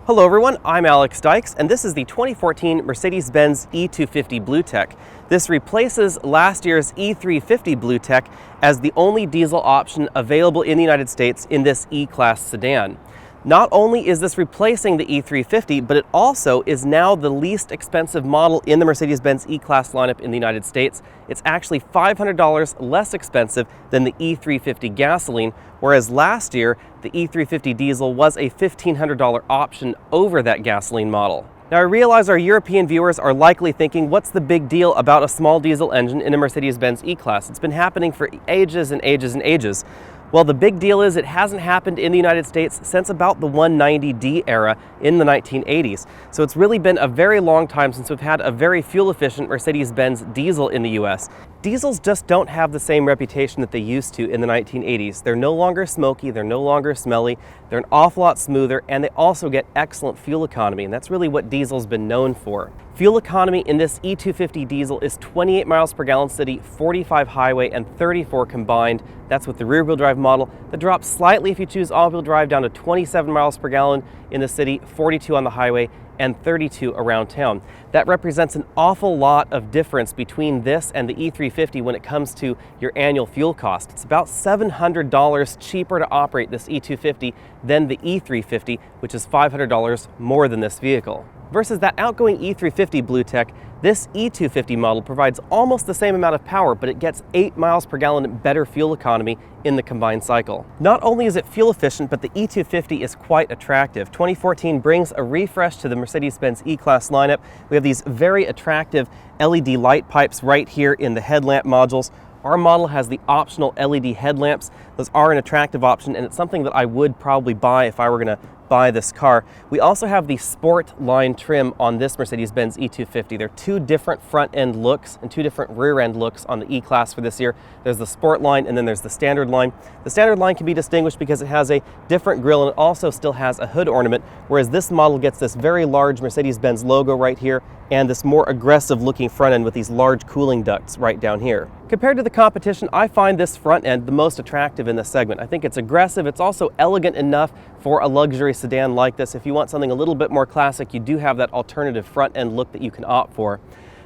Hello everyone, I'm Alex Dykes, and this is the 2014 Mercedes-Benz E250 Bluetec. This replaces last year's E350 Bluetec as the only diesel option available in the United States in this E-Class sedan. Not only is this replacing the E350, but it also is now the least expensive model in the Mercedes-Benz E-Class lineup in the United States. It's actually $500 less expensive than the E350 gasoline, whereas last year the E350 diesel was a $1,500 option over that gasoline model. Now I realize our European viewers are likely thinking, what's the big deal about a small diesel engine in a Mercedes-Benz E-Class? It's been happening for ages and ages and ages. Well, the big deal is it hasn't happened in the United States since about the 190D era in the 1980s. So it's really been a very long time since we've had a very fuel-efficient Mercedes-Benz diesel in the US. Diesels just don't have the same reputation that they used to in the 1980s. They're no longer smoky, they're no longer smelly, they're an awful lot smoother, and they also get excellent fuel economy, and that's really what diesel's been known for. Fuel economy in this E250 diesel is 28 miles per gallon city, 45 highway, and 34 combined. That's with the rear-wheel drive model. That drops slightly if you choose all-wheel drive, down to 27 miles per gallon in the city, 42 on the highway, and 32 around town. That represents an awful lot of difference between this and the E350 when it comes to your annual fuel cost. It's about $700 cheaper to operate this E250 than the E350, which is $500 more than this vehicle. Versus that outgoing E350 Bluetec, this E250 model provides almost the same amount of power, but it gets 8 miles per gallon better fuel economy in the combined cycle. Not only is it fuel efficient, but the E250 is quite attractive. 2014 brings a refresh to the Mercedes-Benz E-Class lineup. We have these very attractive LED light pipes right here in the headlamp modules. Our model has the optional LED headlamps. Those are an attractive option, and it's something that I would probably buy if I were going to buy this car. We also have the Sport line trim on this Mercedes-Benz E250. There are two different front end looks and two different rear end looks on the E-Class for this year. There's the Sport line and then there's the Standard line. The Standard line can be distinguished because it has a different grille and it also still has a hood ornament, whereas this model gets this very large Mercedes-Benz logo right here and this more aggressive looking front end with these large cooling ducts right down here. Compared to the competition, I find this front end the most attractive in this segment. I think it's aggressive. It's also elegant enough for a luxury sedan like this. If you want something a little bit more classic, you do have that alternative front end look that you can opt for.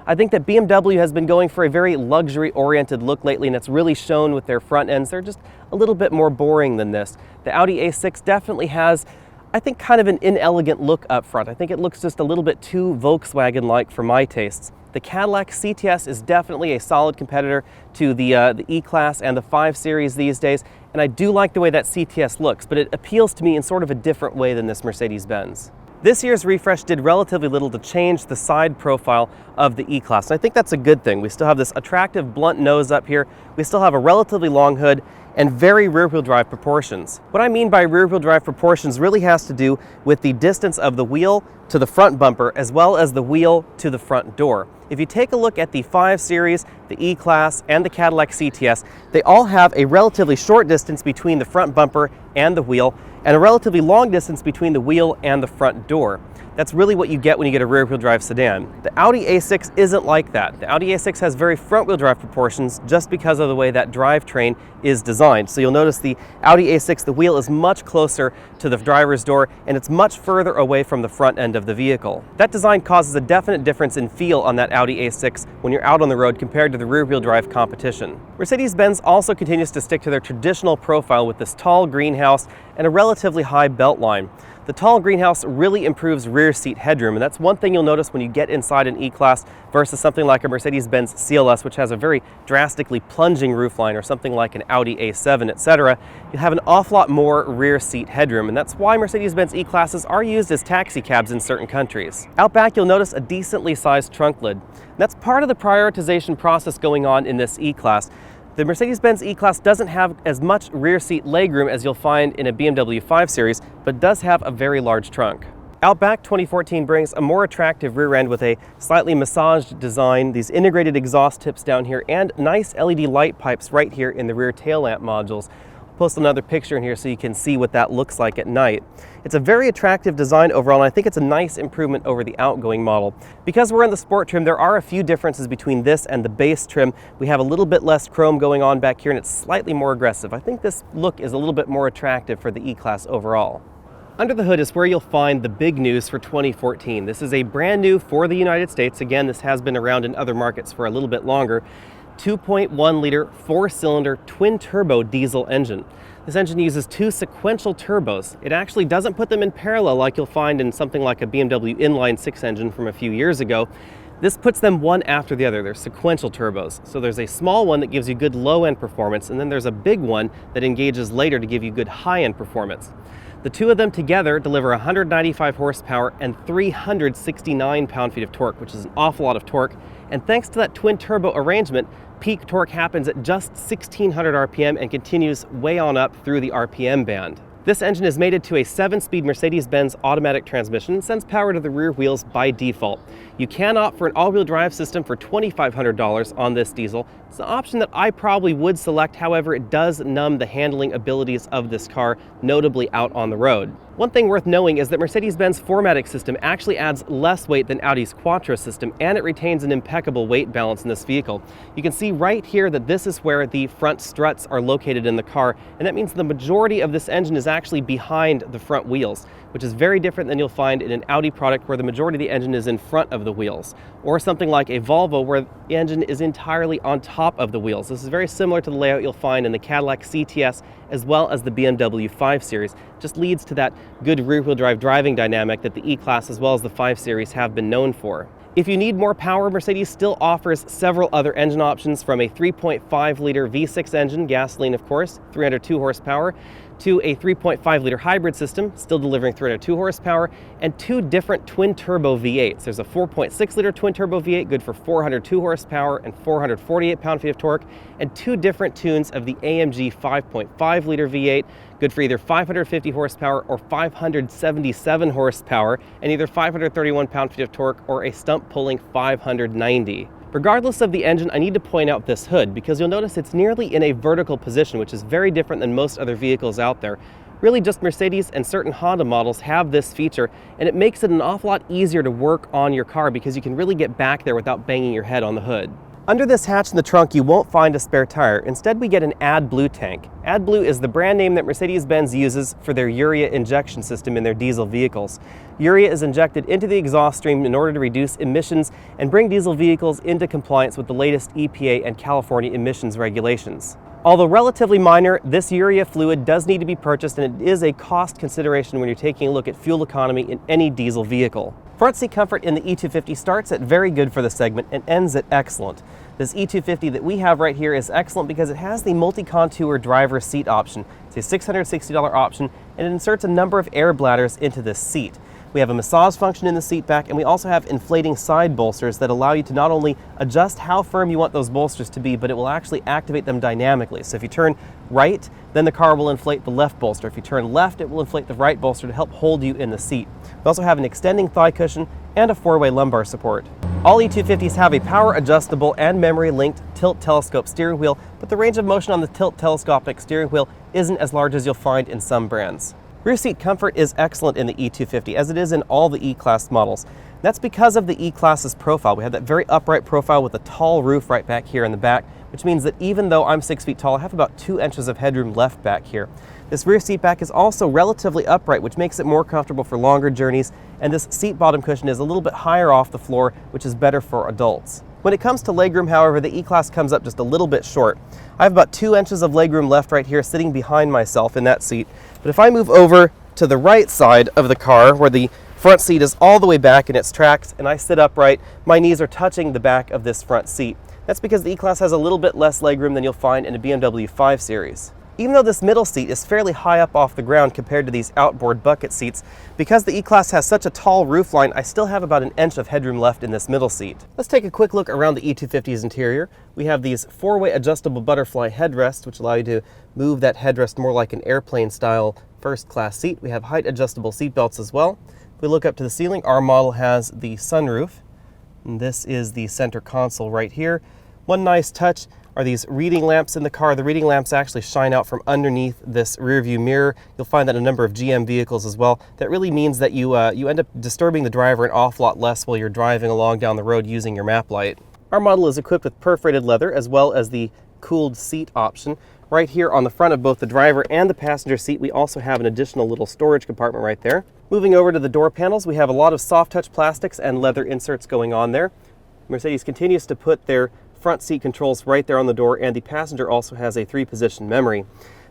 I think that BMW has been going for a very luxury-oriented look lately, and it's really shown with their front ends. They're just a little bit more boring than this. The Audi A6 definitely has, I think, kind of an inelegant look up front. I think it looks just a little bit too Volkswagen-like for my tastes. The Cadillac CTS is definitely a solid competitor to the E-Class and the 5 Series these days, and I do like the way that CTS looks, but it appeals to me in sort of a different way than this Mercedes-Benz. This year's refresh did relatively little to change the side profile of the E-Class, and I think that's a good thing. We still have this attractive blunt nose up here, we still have a relatively long hood, and very rear-wheel drive proportions. What I mean by rear-wheel drive proportions really has to do with the distance of the wheel to the front bumper as well as the wheel to the front door. If you take a look at the 5 Series, the E-Class, and the Cadillac CTS, they all have a relatively short distance between the front bumper and the wheel, and a relatively long distance between the wheel and the front door. That's really what you get when you get a rear-wheel drive sedan. The Audi A6 isn't like that. The Audi A6 has very front-wheel drive proportions just because of the way that drivetrain is designed. So you'll notice the Audi A6, the wheel is much closer to the driver's door and it's much further away from the front end of the vehicle. That design causes a definite difference in feel on that Audi A6 when you're out on the road compared to the rear-wheel drive competition. Mercedes-Benz also continues to stick to their traditional profile with this tall greenhouse and a relatively high belt line. The tall greenhouse really improves rear seat headroom, and that's one thing you'll notice when you get inside an E-Class versus something like a Mercedes-Benz CLS, which has a very drastically plunging roofline, or something like an Audi A7, etc. You have an awful lot more rear seat headroom, and that's why Mercedes-Benz E-Classes are used as taxi cabs in certain countries. Out back, you'll notice a decently sized trunk lid. And that's part of the prioritization process going on in this E-Class. The Mercedes-Benz E-Class doesn't have as much rear seat legroom as you'll find in a BMW 5 Series, but does have a very large trunk. Outback 2014 brings a more attractive rear end with a slightly massaged design, these integrated exhaust tips down here, and nice LED light pipes right here in the rear tail lamp modules. Post another picture in here so you can see what that looks like at night. It's a very attractive design overall, and I think it's a nice improvement over the outgoing model. Because we're in the sport trim, there are a few differences between this and the base trim. We have a little bit less chrome going on back here, and it's slightly more aggressive. I think this look is a little bit more attractive for the E-Class overall. Under the hood is where you'll find the big news for 2014. This is a brand new for the United States. Again, this has been around in other markets for a little bit longer. 2.1 liter, 4-cylinder, twin-turbo diesel engine. This engine uses two sequential turbos. It actually doesn't put them in parallel like you'll find in something like a BMW inline-six engine from a few years ago. This puts them one after the other. They're sequential turbos. So there's a small one that gives you good low-end performance, and then there's a big one that engages later to give you good high-end performance. The two of them together deliver 195 horsepower and 369 pound-feet of torque, which is an awful lot of torque. And thanks to that twin-turbo arrangement, peak torque happens at just 1600 RPM and continues way on up through the RPM band. This engine is mated to a 7-speed Mercedes-Benz automatic transmission and sends power to the rear wheels by default. You can opt for an all-wheel drive system for $2,500 on this diesel. It's an option that I probably would select, however, it does numb the handling abilities of this car, notably out on the road. One thing worth knowing is that Mercedes-Benz 4MATIC system actually adds less weight than Audi's Quattro system, and it retains an impeccable weight balance in this vehicle. You can see right here that this is where the front struts are located in the car, and that means the majority of this engine is actually behind the front wheels, which is very different than you'll find in an Audi product where the majority of the engine is in front of the wheels, or something like a Volvo where the engine is entirely on top of the wheels. This is very similar to the layout you'll find in the Cadillac CTS as well as the BMW 5 Series. It just leads to that good rear-wheel drive driving dynamic that the E-Class as well as the 5 Series have been known for. If you need more power, Mercedes still offers several other engine options, from a 3.5 liter V6 engine, gasoline of course, 302 horsepower, to a 3.5 liter hybrid system, still delivering 302 horsepower, and two different twin-turbo V8s. There's a 4.6 liter twin-turbo V8, good for 402 horsepower and 448 pound-feet of torque, and two different tunes of the AMG 5.5 liter V8, good for either 550 horsepower or 577 horsepower, and either 531 pound-feet of torque or a stump-pulling 590. Regardless of the engine, I need to point out this hood because you'll notice it's nearly in a vertical position, which is very different than most other vehicles out there. Really just Mercedes and certain Honda models have this feature, and it makes it an awful lot easier to work on your car because you can really get back there without banging your head on the hood. Under this hatch in the trunk, you won't find a spare tire. Instead, we get an AdBlue tank. AdBlue is the brand name that Mercedes-Benz uses for their urea injection system in their diesel vehicles. Urea is injected into the exhaust stream in order to reduce emissions and bring diesel vehicles into compliance with the latest EPA and California emissions regulations. Although relatively minor, this urea fluid does need to be purchased, and it is a cost consideration when you're taking a look at fuel economy in any diesel vehicle. Front seat comfort in the E250 starts at very good for the segment and ends at excellent. This E250 that we have right here is excellent because it has the multi-contour driver seat option. It's a $660 option, and it inserts a number of air bladders into this seat. We have a massage function in the seat back, and we also have inflating side bolsters that allow you to not only adjust how firm you want those bolsters to be, but it will actually activate them dynamically. So if you turn right, then the car will inflate the left bolster. If you turn left, it will inflate the right bolster to help hold you in the seat. We also have an extending thigh cushion and a 4-way lumbar support. All E250s have a power adjustable and memory linked tilt telescope steering wheel, but the range of motion on the tilt telescopic steering wheel isn't as large as you'll find in some brands. Rear seat comfort is excellent in the E250, as it is in all the E-Class models. That's because of the E-Class's profile. We have that very upright profile with a tall roof right back here in the back, which means that even though I'm 6 feet tall, I have about 2 inches of headroom left back here. This rear seat back is also relatively upright, which makes it more comfortable for longer journeys, and this seat bottom cushion is a little bit higher off the floor, which is better for adults. When it comes to legroom, however, the E-Class comes up just a little bit short. I have about 2 inches of legroom left right here sitting behind myself in that seat. But if I move over to the right side of the car, where the front seat is all the way back in its tracks, and I sit upright, my knees are touching the back of this front seat. That's because the E-Class has a little bit less legroom than you'll find in a BMW 5 Series. Even though this middle seat is fairly high up off the ground compared to these outboard bucket seats, because the E-Class has such a tall roofline, I still have about 1 inch of headroom left in this middle seat. Let's take a quick look around the E250's interior. We have these 4-way adjustable butterfly headrests, which allow you to move that headrest more like an airplane-style first-class seat. We have height adjustable seat belts as well. If we look up to the ceiling, our model has the sunroof. And this is the center console right here. One nice touch are these reading lamps in the car. The reading lamps actually shine out from underneath this rear view mirror. You'll find that in a number of GM vehicles as well. That really means that you end up disturbing the driver an awful lot less while you're driving along down the road using your map light. Our model is equipped with perforated leather as well as the cooled seat option. Right here on the front of both the driver and the passenger seat, we also have an additional little storage compartment right there. Moving over to the door panels, we have a lot of soft touch plastics and leather inserts going on there. Mercedes continues to put their front seat controls right there on the door, and the passenger also has a 3-position memory.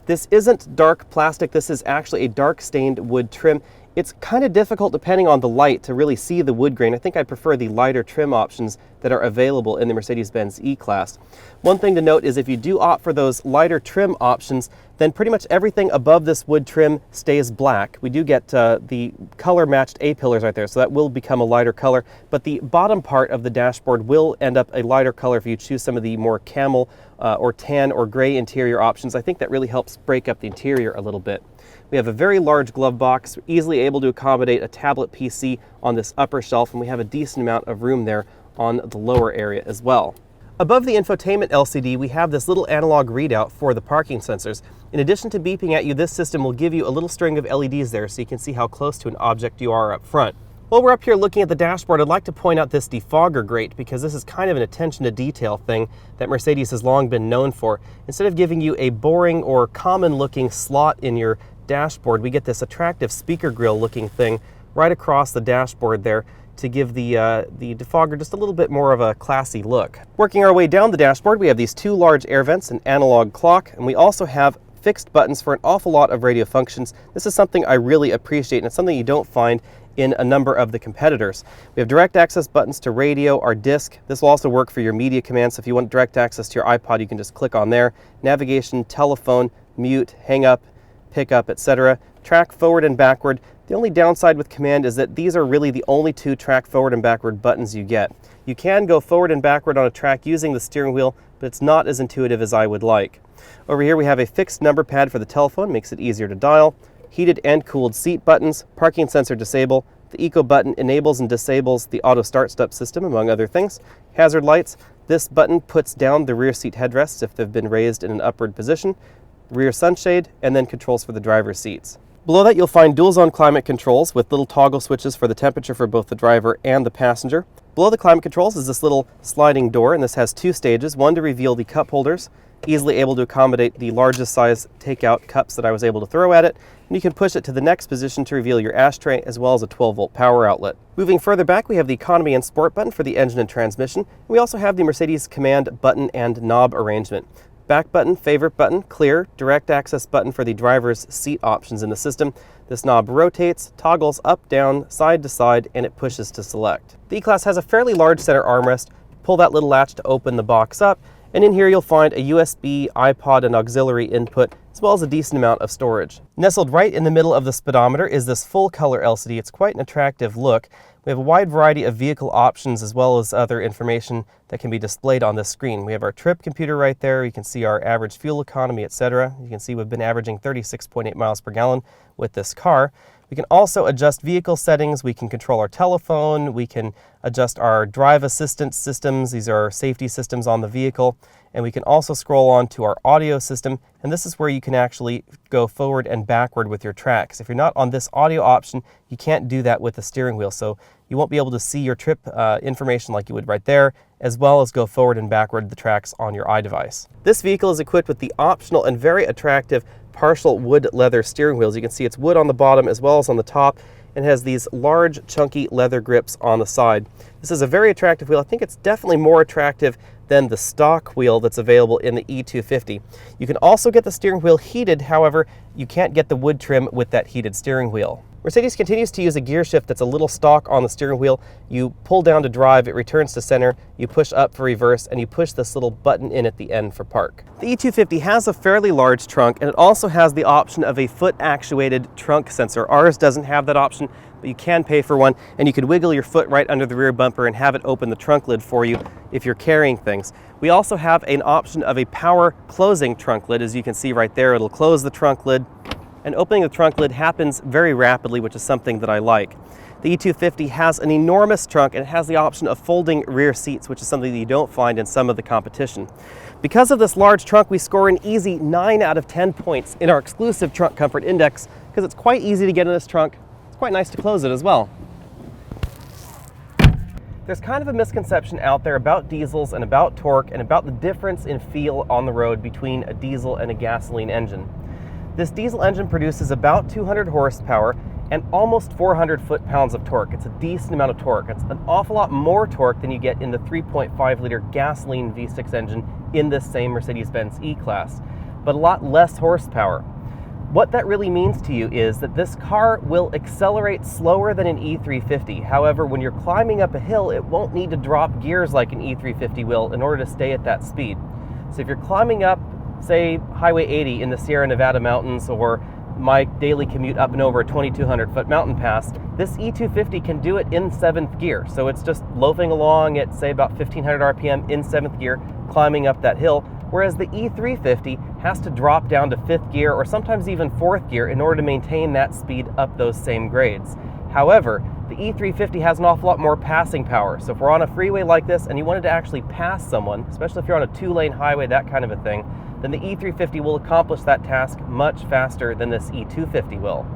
This isn't dark plastic, this is actually a dark stained wood trim. It's kind of difficult depending on the light to really see the wood grain. I think I prefer the lighter trim options that are available in the Mercedes-Benz E-Class. One thing to note is if you do opt for those lighter trim options, then pretty much everything above this wood trim stays black. We do get the color matched A-pillars right there, so that will become a lighter color, but the bottom part of the dashboard will end up a lighter color if you choose some of the more camel or tan or gray interior options. I think that really helps break up the interior a little bit. We have a very large glove box, easily able to accommodate a tablet PC on this upper shelf, and we have a decent amount of room there on the lower area as well. Above the infotainment LCD, we have this little analog readout for the parking sensors. In addition to beeping at you, this system will give you a little string of LEDs there so you can see how close to an object you are up front. While we're up here looking at the dashboard, I'd like to point out this defogger grate, because this is kind of an attention to detail thing that Mercedes has long been known for. Instead of giving you a boring or common looking slot in your dashboard, we get this attractive speaker grill looking thing right across the dashboard there to give the defogger just a little bit more of a classy look. Working our way down the dashboard, we have these 2 large air vents, an analog clock, and we also have fixed buttons for an awful lot of radio functions. This is something I really appreciate, and it's something you don't find in a number of the competitors. We have direct access buttons to radio, our disc. This will also work for your media commands. So if you want direct access to your iPod, you can just click on there. Navigation, telephone, mute, hang up, pick up, etc. Track forward and backward. The only downside with command is that these are really the only 2 track forward and backward buttons you get. You can go forward and backward on a track using the steering wheel, but it's not as intuitive as I would like. Over here we have a fixed number pad for the telephone, makes it easier to dial. Heated and cooled seat buttons, parking sensor disable. The eco button enables and disables the auto start-stop system, among other things. Hazard lights. This button puts down the rear seat headrests if they've been raised in an upward position. Rear sunshade, and then controls for the driver's seats. Below that, you'll find dual zone climate controls with little toggle switches for the temperature for both the driver and the passenger. Below the climate controls is this little sliding door, and this has 2 stages, one to reveal the cup holders, easily able to accommodate the largest size takeout cups that I was able to throw at it, and you can push it to the next position to reveal your ashtray as well as a 12-volt power outlet. Moving further back, we have the economy and sport button for the engine and transmission. We also have the Mercedes command button and knob arrangement. Back button, favorite button, clear, direct access button for the driver's seat options in the system. This knob rotates, toggles up, down, side to side, and it pushes to select. The E-Class has a fairly large center armrest. Pull that little latch to open the box up, and in here you'll find a USB, iPod, and auxiliary input, as well as a decent amount of storage. Nestled right in the middle of the speedometer is this full color LCD. It's quite an attractive look. We have a wide variety of vehicle options as well as other information that can be displayed on this screen. We have our trip computer right there. You can see our average fuel economy, etc. You can see we've been averaging 36.8 miles per gallon with this car. We can also adjust vehicle settings. We can control our telephone. We can adjust our drive assistance systems. These are our safety systems on the vehicle. And we can also scroll on to our audio system. And this is where you can actually go forward and backward with your tracks. If you're not on this audio option, you can't do that with the steering wheel. So you won't be able to see your trip information like you would right there, as well as go forward and backward the tracks on your iDevice. This vehicle is equipped with the optional and very attractive partial wood leather steering wheels. You can see it's wood on the bottom as well as on the top, and has these large chunky leather grips on the side. This is a very attractive wheel. I think it's definitely more attractive than the stock wheel that's available in the E250. You can also get the steering wheel heated, however, you can't get the wood trim with that heated steering wheel. Mercedes continues to use a gear shift that's a little stock on the steering wheel. You pull down to drive, it returns to center, you push up for reverse, and you push this little button in at the end for park. The E250 has a fairly large trunk, and it also has the option of a foot-actuated trunk sensor. Ours doesn't have that option, but you can pay for one, and you can wiggle your foot right under the rear bumper and have it open the trunk lid for you if you're carrying things. We also have an option of a power closing trunk lid. As you can see right there, it'll close the trunk lid, and opening the trunk lid happens very rapidly, which is something that I like. The E250 has an enormous trunk, and it has the option of folding rear seats, which is something that you don't find in some of the competition. Because of this large trunk, we score an easy 9 out of 10 points in our exclusive Trunk Comfort Index, because it's quite easy to get in this trunk. It's quite nice to close it as well. There's kind of a misconception out there about diesels and about torque and about the difference in feel on the road between a diesel and a gasoline engine. This diesel engine produces about 200 horsepower and almost 400 foot-pounds of torque. It's a decent amount of torque. It's an awful lot more torque than you get in the 3.5-liter gasoline V6 engine in this same Mercedes-Benz E-Class, but a lot less horsepower. What that really means to you is that this car will accelerate slower than an E350. However, when you're climbing up a hill, it won't need to drop gears like an E350 will in order to stay at that speed. So if you're climbing up, say, Highway 80 in the Sierra Nevada mountains, or my daily commute up and over a 2,200-foot mountain pass, this E250 can do it in 7th gear. So it's just loafing along at, say, about 1,500 RPM in 7th gear, climbing up that hill, whereas the E350 has to drop down to 5th gear or sometimes even 4th gear in order to maintain that speed up those same grades. However, the E350 has an awful lot more passing power. So if we're on a freeway like this and you wanted to actually pass someone, especially if you're on a 2-lane highway, that kind of a thing, then the E350 will accomplish that task much faster than this E250 will.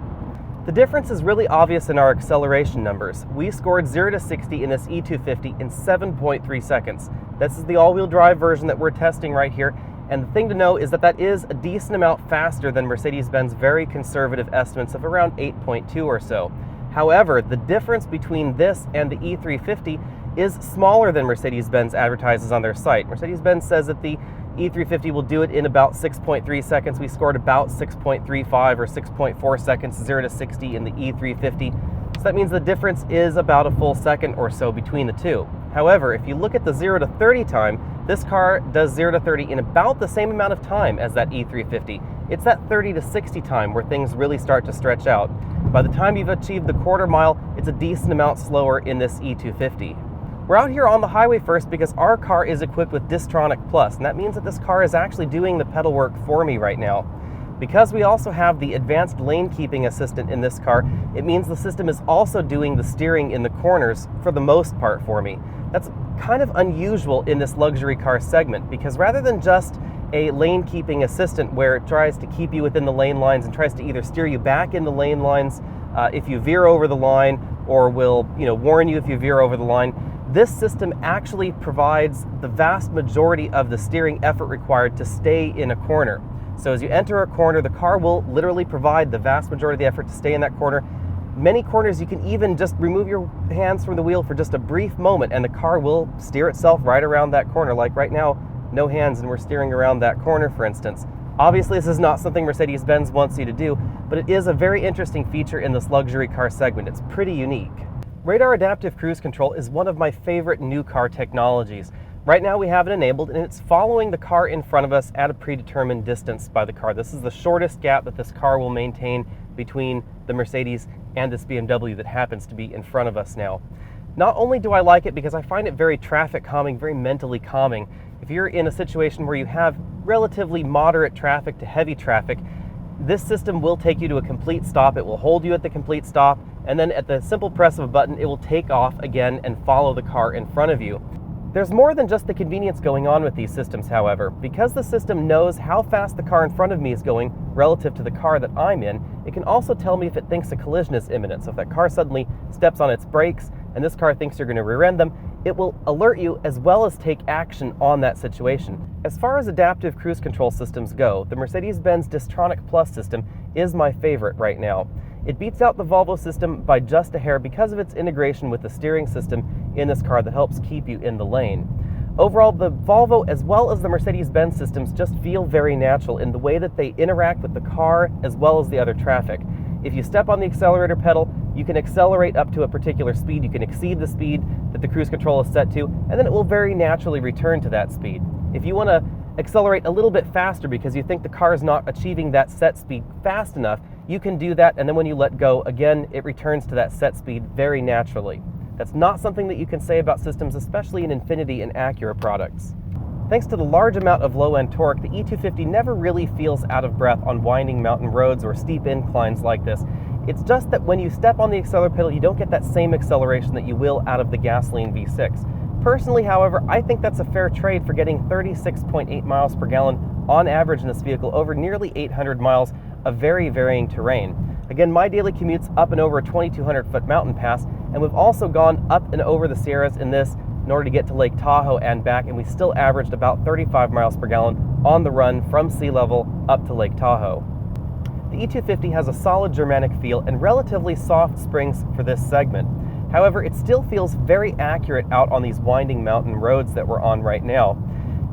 The difference is really obvious in our acceleration numbers. We scored 0 to 60 in this E250 in 7.3 seconds. This is the all-wheel drive version that we're testing right here, and the thing to know is that that is a decent amount faster than Mercedes-Benz very conservative estimates of around 8.2 or so. However, the difference between this and the E350 is smaller than Mercedes-Benz advertises on their site. Mercedes-Benz says that the E350 will do it in about 6.3 seconds. We scored about 6.35 or 6.4 seconds, 0 to 60 in the E350. So that means the difference is about a full second or so between the two. However, if you look at the 0 to 30 time, this car does 0 to 30 in about the same amount of time as that E350. It's that 30 to 60 time where things really start to stretch out. By the time you've achieved the quarter mile, it's a decent amount slower in this E250. We're out here on the highway first because our car is equipped with Distronic Plus, and that means that this car is actually doing the pedal work for me right now. Because we also have the advanced lane keeping assistant in this car, it means the system is also doing the steering in the corners for the most part for me. That's kind of unusual in this luxury car segment, because rather than just a lane keeping assistant where it tries to keep you within the lane lines and tries to either steer you back in the lane lines if you veer over the line, or will warn you if you veer over the line, this system actually provides the vast majority of the steering effort required to stay in a corner. So as you enter a corner, the car will literally provide the vast majority of the effort to stay in that corner. Many corners you can even just remove your hands from the wheel for just a brief moment and the car will steer itself right around that corner. Like right now, no hands and we're steering around that corner, for instance. Obviously, this is not something Mercedes-Benz wants you to do, but it is a very interesting feature in this luxury car segment. It's pretty unique. Radar Adaptive Cruise Control is one of my favorite new car technologies. Right now we have it enabled and it's following the car in front of us at a predetermined distance by the car. This is the shortest gap that this car will maintain between the Mercedes and this BMW that happens to be in front of us now. Not only do I like it because I find it very traffic calming, very mentally calming. If you're in a situation where you have relatively moderate traffic to heavy traffic, this system will take you to a complete stop. It will hold you at the complete stop, and then at the simple press of a button, it will take off again and follow the car in front of you. There's more than just the convenience going on with these systems, however. Because the system knows how fast the car in front of me is going relative to the car that I'm in, it can also tell me if it thinks a collision is imminent. So if that car suddenly steps on its brakes and this car thinks you're going to rear-end them, it will alert you as well as take action on that situation. As far as adaptive cruise control systems go, the Mercedes-Benz Distronic Plus system is my favorite right now. It beats out the Volvo system by just a hair because of its integration with the steering system in this car that helps keep you in the lane. Overall, the Volvo as well as the Mercedes-Benz systems just feel very natural in the way that they interact with the car as well as the other traffic. If you step on the accelerator pedal, you can accelerate up to a particular speed, you can exceed the speed that the cruise control is set to, and then it will very naturally return to that speed. If you want to accelerate a little bit faster because you think the car is not achieving that set speed fast enough, you can do that, and then when you let go, again, it returns to that set speed very naturally. That's not something that you can say about systems, especially in Infiniti and Acura products. Thanks to the large amount of low-end torque, the E250 never really feels out of breath on winding mountain roads or steep inclines like this. It's just that when you step on the accelerator pedal, you don't get that same acceleration that you will out of the gasoline V6. Personally, however, I think that's a fair trade for getting 36.8 miles per gallon on average in this vehicle over nearly 800 miles of very varying terrain. Again, my daily commute's up and over a 2,200-foot mountain pass, and we've also gone up and over the Sierras in this in order to get to Lake Tahoe and back, and we still averaged about 35 miles per gallon on the run from sea level up to Lake Tahoe. The E250 has a solid Germanic feel and relatively soft springs for this segment. However, it still feels very accurate out on these winding mountain roads that we're on right now.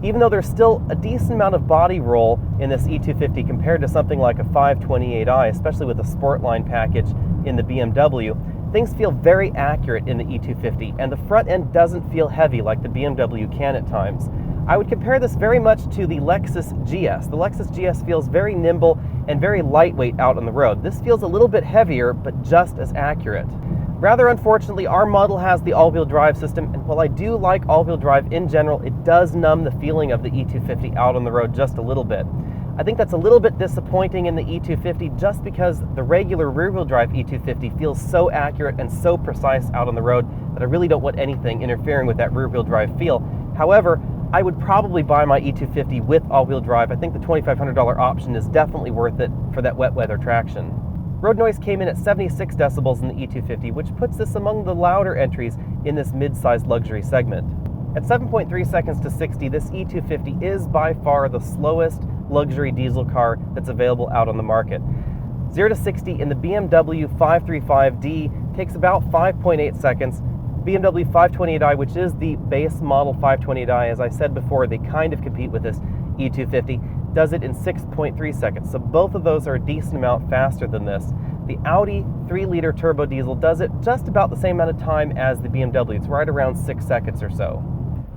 Even though there's still a decent amount of body roll in this E250 compared to something like a 528i, especially with the Sportline package in the BMW, things feel very accurate in the E250, and the front end doesn't feel heavy like the BMW can at times. I would compare this very much to the Lexus GS. The Lexus GS feels very nimble and very lightweight out on the road. This feels a little bit heavier, but just as accurate. Rather unfortunately, our model has the all-wheel drive system, and while I do like all-wheel drive in general, it does numb the feeling of the E250 out on the road just a little bit. I think that's a little bit disappointing in the E250 just because the regular rear-wheel drive E250 feels so accurate and so precise out on the road that I really don't want anything interfering with that rear-wheel drive feel. However, I would probably buy my E250 with all-wheel drive. I think the $2,500 option is definitely worth it for that wet weather traction. Road noise came in at 76 decibels in the E250, which puts this among the louder entries in this mid-sized luxury segment. At 7.3 seconds to 60, this E250 is by far the slowest luxury diesel car that's available out on the market. 0 to 60 in the BMW 535D takes about 5.8 seconds. BMW 528i, which is the base model 528i, as I said before, they kind of compete with this E250, does it in 6.3 seconds. So both of those are a decent amount faster than this. The Audi 3-liter turbo diesel does it just about the same amount of time as the BMW. It's right around 6 seconds or so.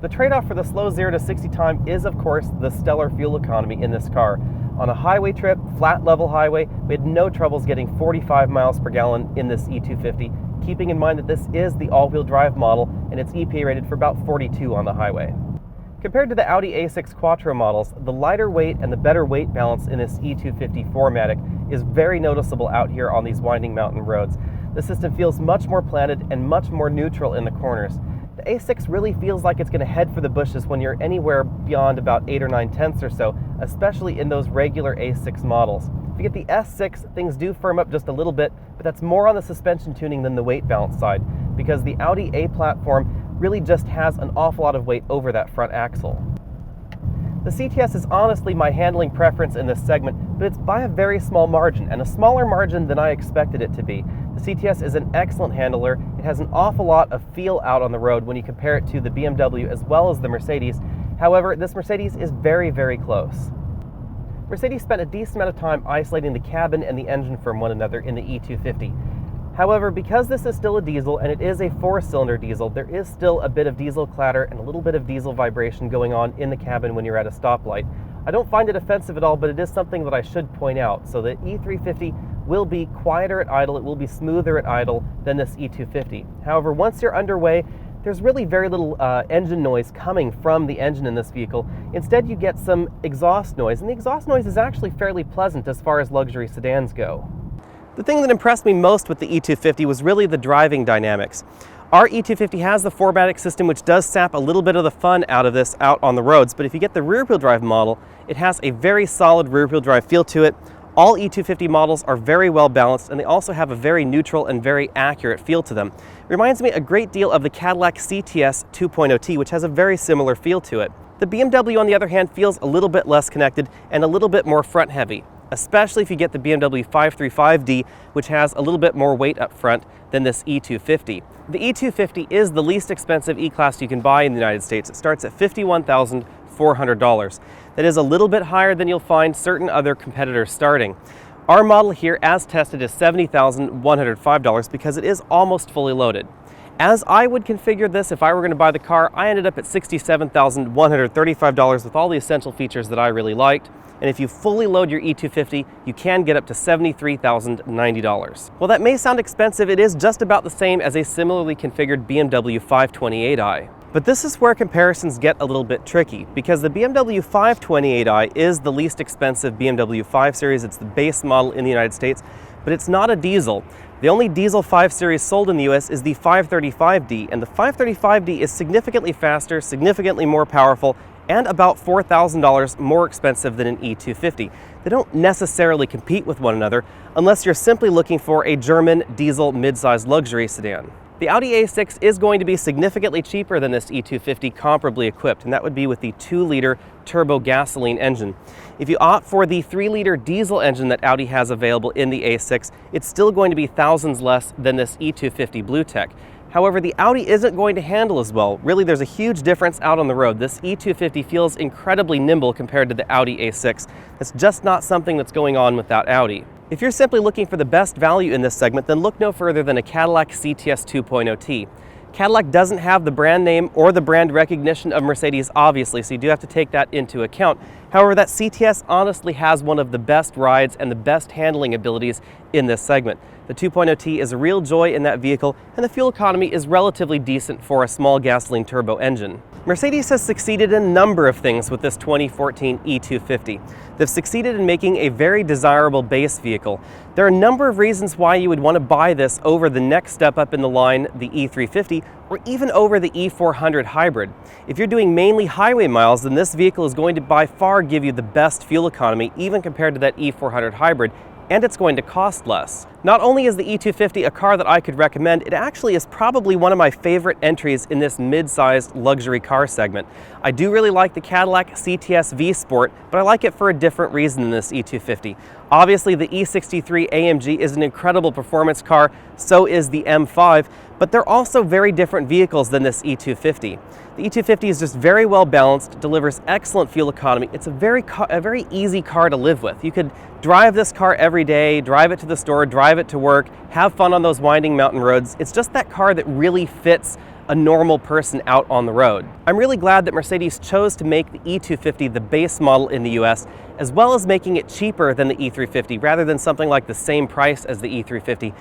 The trade-off for the slow 0 to 60 time is, of course, the stellar fuel economy in this car. On a highway trip, flat level highway, we had no troubles getting 45 miles per gallon in this E250, keeping in mind that this is the all-wheel drive model and it's EPA rated for about 42 on the highway. Compared to the Audi A6 Quattro models, the lighter weight and the better weight balance in this E250 4MATIC is very noticeable out here on these winding mountain roads. The system feels much more planted and much more neutral in the corners. The A6 really feels like it's going to head for the bushes when you're anywhere beyond about 8 or 9 tenths or so, especially in those regular A6 models. If you get the S6, things do firm up just a little bit, but that's more on the suspension tuning than the weight balance side, because the Audi A platform really just has an awful lot of weight over that front axle. The CTS is honestly my handling preference in this segment, but it's by a very small margin, and a smaller margin than I expected it to be. The CTS is an excellent handler. It has an awful lot of feel out on the road when you compare it to the BMW as well as the Mercedes. However, this Mercedes is very, very close. Mercedes spent a decent amount of time isolating the cabin and the engine from one another in the E250. However, because this is still a diesel and it is a 4-cylinder diesel, there is still a bit of diesel clatter and a little bit of diesel vibration going on in the cabin when you're at a stoplight. I don't find it offensive at all, but it is something that I should point out. So the E350 will be quieter at idle, it will be smoother at idle than this E250. However, once you're underway, there's really very little engine noise coming from the engine in this vehicle. Instead, you get some exhaust noise, and the exhaust noise is actually fairly pleasant as far as luxury sedans go. The thing that impressed me most with the E250 was really the driving dynamics. Our E250 has the 4MATIC system, which does sap a little bit of the fun out of this out on the roads, but if you get the rear-wheel drive model, it has a very solid rear-wheel drive feel to it. All E250 models are very well balanced, and they also have a very neutral and very accurate feel to them. It reminds me a great deal of the Cadillac CTS 2.0T, which has a very similar feel to it. The BMW, on the other hand, feels a little bit less connected and a little bit more front-heavy, especially if you get the BMW 535D, which has a little bit more weight up front than this E250. The E250 is the least expensive E-Class you can buy in the United States. It starts at $51,400. That is a little bit higher than you'll find certain other competitors starting. Our model here, as tested, is $70,105 because it is almost fully loaded. As I would configure this if I were going to buy the car, I ended up at $67,135 with all the essential features that I really liked. And if you fully load your E250, you can get up to $73,090. While that may sound expensive, it is just about the same as a similarly configured BMW 528i. But this is where comparisons get a little bit tricky, because the BMW 528i is the least expensive BMW 5 Series. It's the base model in the United States, but it's not a diesel. The only diesel 5 Series sold in the US is the 535D, and the 535D is significantly faster, significantly more powerful, and about $4,000 more expensive than an E250. They don't necessarily compete with one another unless you're simply looking for a German diesel midsize luxury sedan. The Audi A6 is going to be significantly cheaper than this E250 comparably equipped, and that would be with the 2-liter turbo gasoline engine. If you opt for the 3-liter diesel engine that Audi has available in the A6, it's still going to be thousands less than this E250 Bluetec. However, the Audi isn't going to handle as well. Really, there's a huge difference out on the road. This E250 feels incredibly nimble compared to the Audi A6. That's just not something that's going on with that Audi. If you're simply looking for the best value in this segment, then look no further than a Cadillac CTS 2.0T. Cadillac doesn't have the brand name or the brand recognition of Mercedes, obviously, so you do have to take that into account. However, that CTS honestly has one of the best rides and the best handling abilities in this segment. The 2.0T is a real joy in that vehicle, and the fuel economy is relatively decent for a small gasoline turbo engine. Mercedes has succeeded in a number of things with this 2014 E250. They've succeeded in making a very desirable base vehicle. There are a number of reasons why you would want to buy this over the next step up in the line, the E350, or even over the E400 hybrid. If you're doing mainly highway miles, then this vehicle is going to by far give you the best fuel economy, even compared to that E400 hybrid, and it's going to cost less. Not only is the E250 a car that I could recommend, it actually is probably one of my favorite entries in this mid-sized luxury car segment. I do really like the Cadillac CTS V Sport, but I like it for a different reason than this E250. Obviously, the E63 AMG is an incredible performance car, so is the M5, but they're also very different vehicles than this E250. The E250 is just very well balanced, delivers excellent fuel economy. It's a very easy car to live with. You could drive this car every day, drive it to the store, drive it to work, have fun on those winding mountain roads. It's just that car that really fits a normal person out on the road. I'm really glad that Mercedes chose to make the E250 the base model in the US, as well as making it cheaper than the E350 rather than something like the same price as the E350,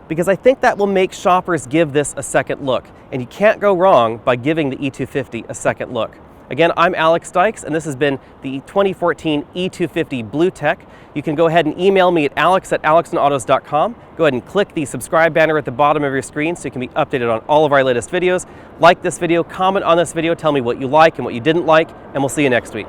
because I think that will make shoppers give this a second look, and you can't go wrong by giving the E250 a second look. Again, I'm Alex Dykes, and this has been the 2014 E250 Bluetec. You can go ahead and email me at alex@alexandautos.com. Go ahead and click the subscribe banner at the bottom of your screen so you can be updated on all of our latest videos. Like this video, comment on this video, tell me what you like and what you didn't like, and we'll see you next week.